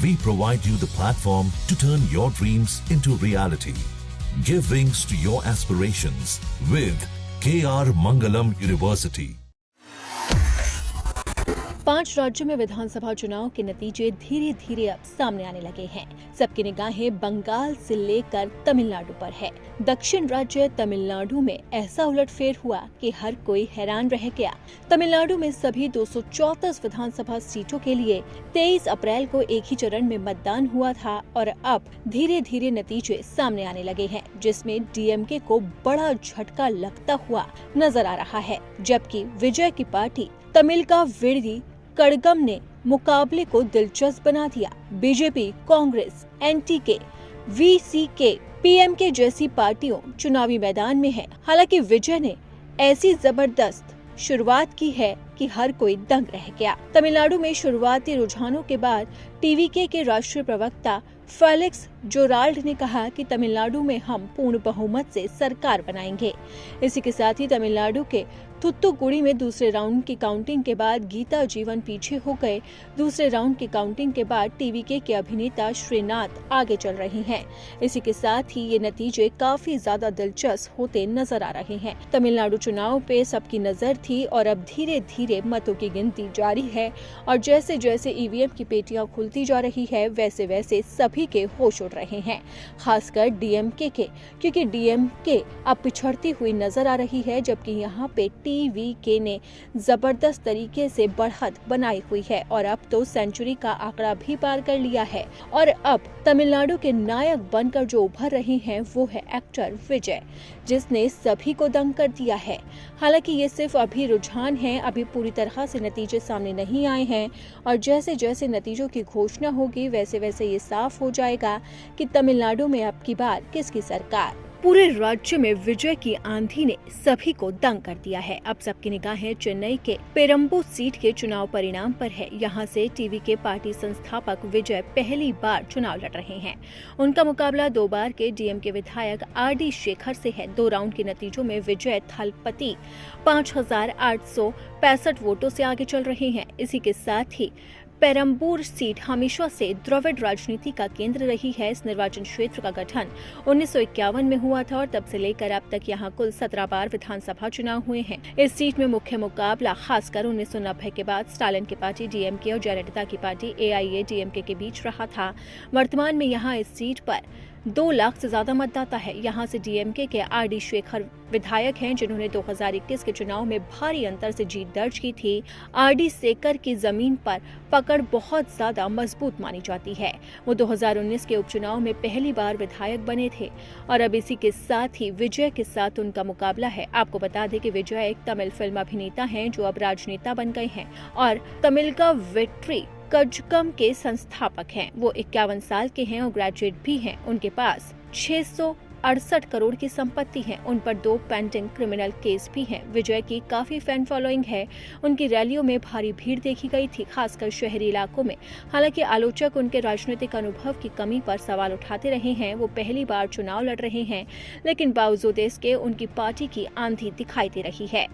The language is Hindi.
We provide you the platform to turn your dreams into reality. Give wings to your aspirations with KR Mangalam University. 5 राज्यों में विधानसभा चुनाव के नतीजे धीरे धीरे अब सामने आने लगे हैं। सबकी निगाहें बंगाल से लेकर तमिलनाडु पर है। दक्षिण राज्य तमिलनाडु में ऐसा उलटफेर हुआ कि हर कोई हैरान रह गया। तमिलनाडु में सभी 234 विधानसभा सीटों के लिए 23 अप्रैल को एक ही चरण में मतदान हुआ था और अब धीरे धीरे नतीजे सामने आने लगे हैं, जिसमें डीएमके को बड़ा झटका लगता हुआ नजर आ रहा है, जबकि विजय की पार्टी तमिल का विरोधी कड़गम ने मुकाबले को दिलचस्प बना दिया। BJP, Congress, NTK, VCK, PMK जैसी पार्टियों चुनावी मैदान में है। हालांकि विजय ने ऐसी जबरदस्त शुरुआत की है कि हर कोई दंग रह गया। तमिलनाडु में शुरुआती रुझानों के बाद टीवीके के राष्ट्रीय प्रवक्ता फेलिक्स जोराल्ड ने कहा कि तमिलनाडु में हम पूर्ण बहुमत से सरकार बनाएंगे। इसी के साथ ही तमिलनाडु के थुत्तुकुड़ी में दूसरे राउंड की काउंटिंग के बाद गीता जीवन पीछे हो गए। दूसरे राउंड की काउंटिंग के बाद टीवीके के अभिनेता श्रीनाथ आगे चल रही हैं। इसी के साथ ही ये नतीजे काफी ज्यादा दिलचस्प होते नजर आ रहे हैं। तमिलनाडु चुनाव पे सबकी नजर थी और अब धीरे धीरे मतों की गिनती जारी है और जैसे जैसे ईवीएम की पेटियां खुलती जा रही है वैसे वैसे सभी के होश उड़ रहे हैं, खासकर डीएमके के, क्योंकि डीएमके अब पिछड़ती हुई नजर आ रही है, जबकि यहाँ पे टीवीके ने जबरदस्त तरीके से बढ़त बनाई हुई है और अब तो सेंचुरी का आंकड़ा भी पार कर लिया है। और अब तमिलनाडु के नायक बनकर जो उभर रहे हैं वो है एक्टर विजय, जिसने सभी को दंग कर दिया है। हालांकि ये सिर्फ अभी रुझान है, अभी पूरी तरह से नतीजे सामने नहीं आए हैं और जैसे जैसे नतीजों की घोषणा होगी वैसे वैसे ये साफ हो जाएगा कि तमिलनाडु में अब की बार किसकी सरकार। पूरे राज्य में विजय की आंधी ने सभी को दंग कर दिया है। अब सबकी निगाहें चेन्नई के पेरम्बू सीट के चुनाव परिणाम पर है। यहाँ से टीवीके पार्टी संस्थापक विजय पहली बार चुनाव लड़ रहे हैं। उनका मुकाबला 2 बार के डीएमके विधायक आरडी शेखर से है। 2 राउंड के नतीजों में विजय थलपति 5,865 वोटों से आगे चल रहे हैं। इसी के साथ ही पेरम्बूर सीट हमेशा से द्रविड़ राजनीति का केंद्र रही है। इस निर्वाचन क्षेत्र का गठन 1951 में हुआ था और तब से लेकर अब तक यहाँ कुल 17 बार विधानसभा चुनाव हुए हैं। इस सीट में मुख्य मुकाबला खासकर 1990 के बाद स्टालिन की पार्टी डीएमके और जयललिता की पार्टी एआईएडीएमके के बीच रहा था। वर्तमान में यहाँ इस सीट पर 2 लाख से ज्यादा मतदाता है। यहाँ से डीएमके के आरडी शेखर विधायक हैं, जिन्होंने 2021 के चुनाव में भारी अंतर से जीत दर्ज की थी। आरडी शेखर की जमीन पर पकड़ बहुत ज्यादा मजबूत मानी जाती है। वो 2019 के उपचुनाव में पहली बार विधायक बने थे और अब इसी के साथ ही विजय के साथ उनका मुकाबला है। आपको बता दें कि विजय एक तमिल फिल्म अभिनेता हैं जो अब राजनेता बन गए हैं और तमिल का वेट्री कड़गम के संस्थापक हैं। वो 51 साल के हैं और ग्रेजुएट भी हैं। उनके पास 668 करोड़ की संपत्ति है। उन पर 2 पेंडिंग क्रिमिनल केस भी हैं। विजय की काफी फैन फॉलोइंग है। उनकी रैलियों में भारी भीड़ देखी गई थी, खासकर शहरी इलाकों में। हालांकि आलोचक उनके राजनीतिक अनुभव की कमी पर सवाल उठाते रहे हैं। वो पहली बार चुनाव लड़ रहे हैं, लेकिन बावजूद इसके उनकी पार्टी की आंधी दिखाई दे रही है।